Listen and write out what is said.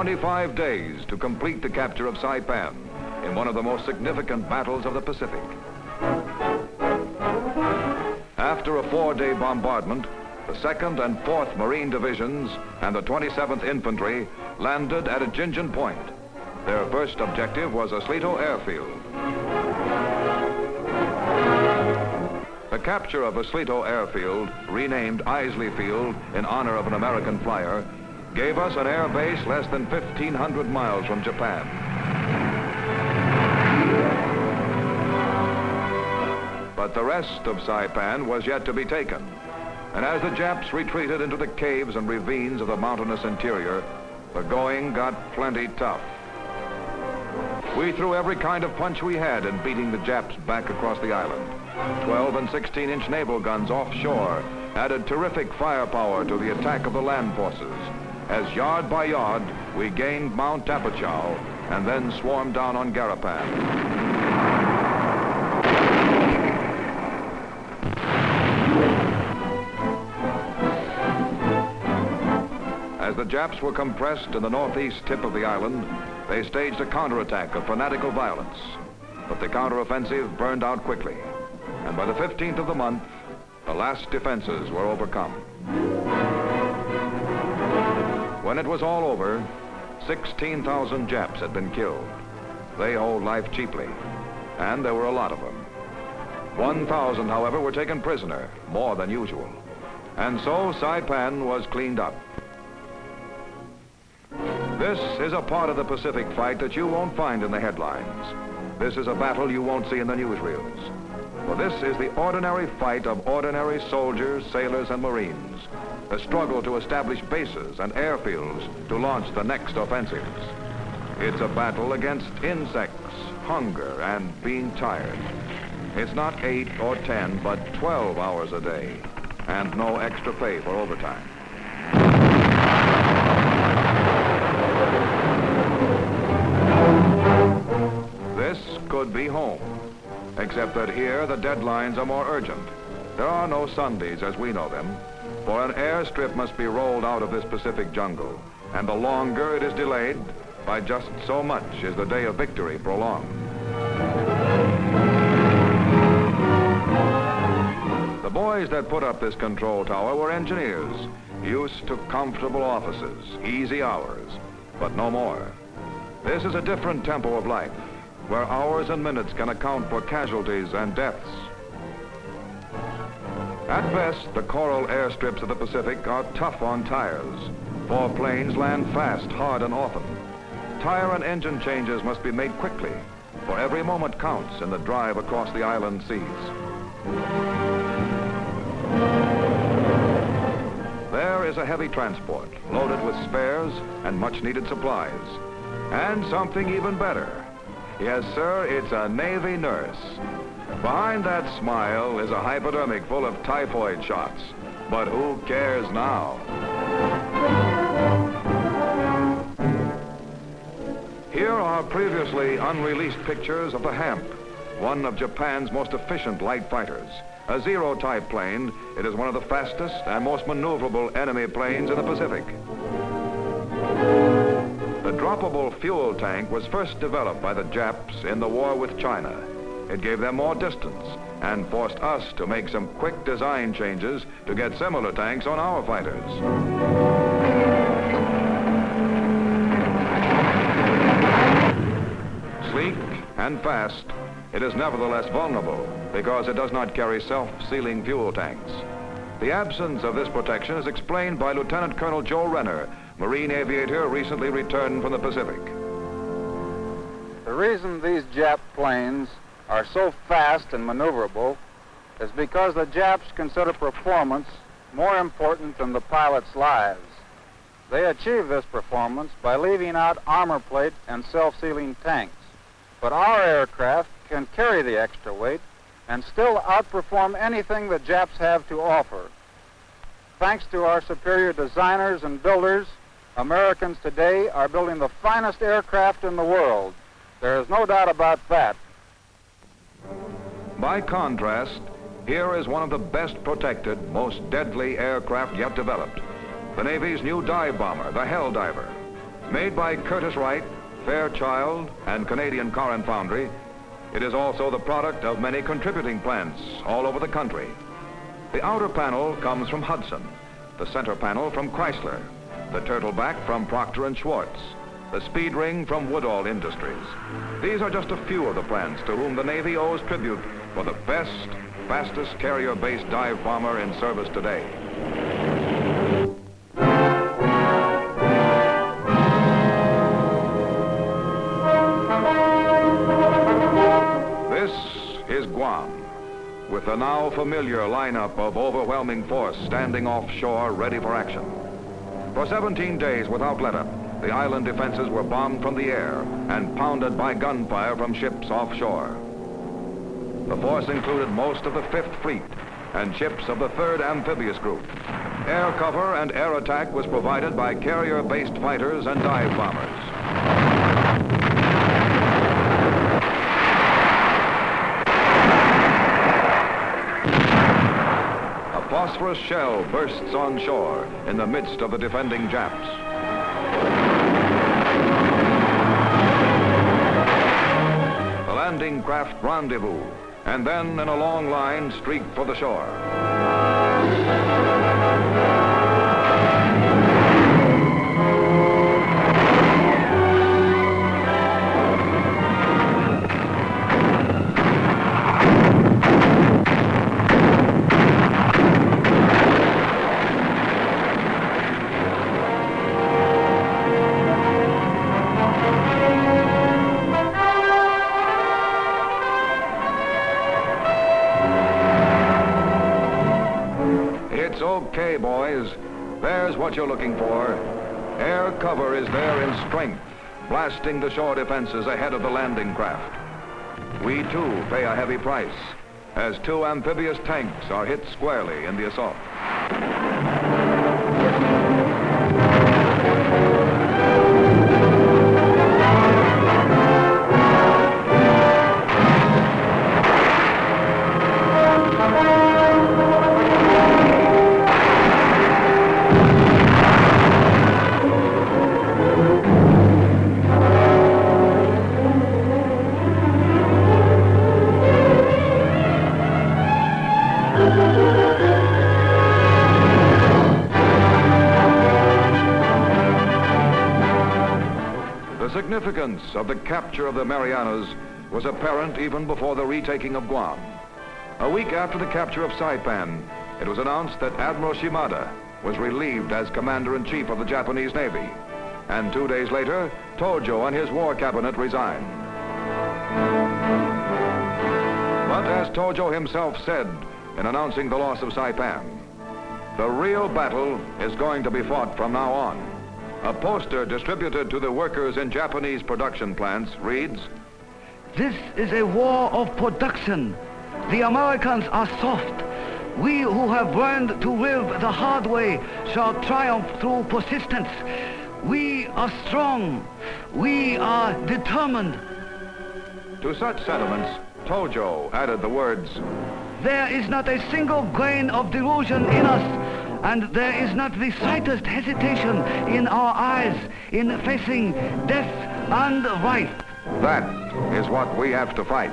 25 days to complete the capture of Saipan in one of the most significant battles of the Pacific. After a 4-day bombardment, the 2nd and 4th Marine Divisions and the 27th Infantry landed at Jinjin Point. Their first objective was Oslito Airfield. The capture of Oslito Airfield, renamed Isley Field in honor of an American flyer, gave us an air base less than 1,500 miles from Japan. But the rest of Saipan was yet to be taken. And as the Japs retreated into the caves and ravines of the mountainous interior, the going got plenty tough. We threw every kind of punch we had in beating the Japs back across the island. 12 and 16-inch naval guns offshore added terrific firepower to the attack of the land forces, as yard by yard we gained Mount Tapachau and then swarmed down on Garapan. As the Japs were compressed in the northeast tip of the island, they staged a counterattack of fanatical violence. But the counteroffensive burned out quickly, and by the 15th of the month, the last defenses were overcome. When it was all over, 16,000 Japs had been killed. They hold life cheaply, and there were a lot of them. 1,000, however, were taken prisoner, more than usual. And so Saipan was cleaned up. This is a part of the Pacific fight that you won't find in the headlines. This is a battle you won't see in the newsreels. For this is the ordinary fight of ordinary soldiers, sailors, and Marines. A struggle to establish bases and airfields to launch the next offensives. It's a battle against insects, hunger, and being tired. It's not 8 or 10, but 12 hours a day, and no extra pay for overtime. This could be home, except that here the deadlines are more urgent. There are no Sundays as we know them, for an airstrip must be rolled out of this Pacific jungle, and the longer it is delayed, by just so much is the day of victory prolonged. The boys that put up this control tower were engineers, used to comfortable offices, easy hours, but no more. This is a different tempo of life, where hours and minutes can account for casualties and deaths. At best, the coral airstrips of the Pacific are tough on tires, for planes land fast, hard, and often. Tire and engine changes must be made quickly, for every moment counts in the drive across the island seas. There is a heavy transport, loaded with spares and much-needed supplies. And something even better. Yes, sir, it's a Navy nurse. Behind that smile is a hypodermic full of typhoid shots. But who cares now? Here are previously unreleased pictures of the Hamp, one of Japan's most efficient light fighters. A Zero-type plane, it is one of the fastest and most maneuverable enemy planes in the Pacific. The droppable fuel tank was first developed by the Japs in the war with China. It gave them more distance and forced us to make some quick design changes to get similar tanks on our fighters. Sleek and fast, it is nevertheless vulnerable because it does not carry self-sealing fuel tanks. The absence of this protection is explained by Lieutenant Colonel Joe Renner, Marine aviator recently returned from the Pacific. The reason these Jap planes are so fast and maneuverable is because the Japs consider performance more important than the pilots' lives. They achieve this performance by leaving out armor plate and self-sealing tanks. But our aircraft can carry the extra weight and still outperform anything the Japs have to offer. Thanks to our superior designers and builders, Americans today are building the finest aircraft in the world. There is no doubt about that. By contrast, here is one of the best protected, most deadly aircraft yet developed. The Navy's new dive bomber, the Helldiver. Made by Curtiss Wright, Fairchild, and Canadian Car and Foundry, it is also the product of many contributing plants all over the country. The outer panel comes from Hudson, the center panel from Chrysler, the turtleback from Procter & Schwartz, the speed ring from Woodall Industries. These are just a few of the plants to whom the Navy owes tribute for the best, fastest carrier-based dive bomber in service today. This is Guam, with the now familiar lineup of overwhelming force standing offshore ready for action. For 17 days without let-up, the island defenses were bombed from the air and pounded by gunfire from ships offshore. The force included most of the 5th Fleet and ships of the 3rd Amphibious Group. Air cover and air attack was provided by carrier-based fighters and dive bombers. A phosphorus shell bursts on shore in the midst of the defending Japs. The landing craft rendezvous, and then in a long line streak for the shore. It's okay, boys. There's what you're looking for. Air cover is there in strength, blasting the shore defenses ahead of the landing craft. We, too, pay a heavy price, as 2 amphibious tanks are hit squarely in the assault. The significance of the capture of the Marianas was apparent even before the retaking of Guam. A week after the capture of Saipan, it was announced that Admiral Shimada was relieved as Commander-in-Chief of the Japanese Navy. And 2 days later, Tojo and his war cabinet resigned. But as Tojo himself said in announcing the loss of Saipan, the real battle is going to be fought from now on. A poster distributed to the workers in Japanese production plants reads, "This is a war of production. The Americans are soft. We who have learned to live the hard way shall triumph through persistence. We are strong. We are determined." To such sentiments, Tojo added the words, "There is not a single grain of delusion in us, and there is not the slightest hesitation in our eyes in facing death and life." That is what we have to fight.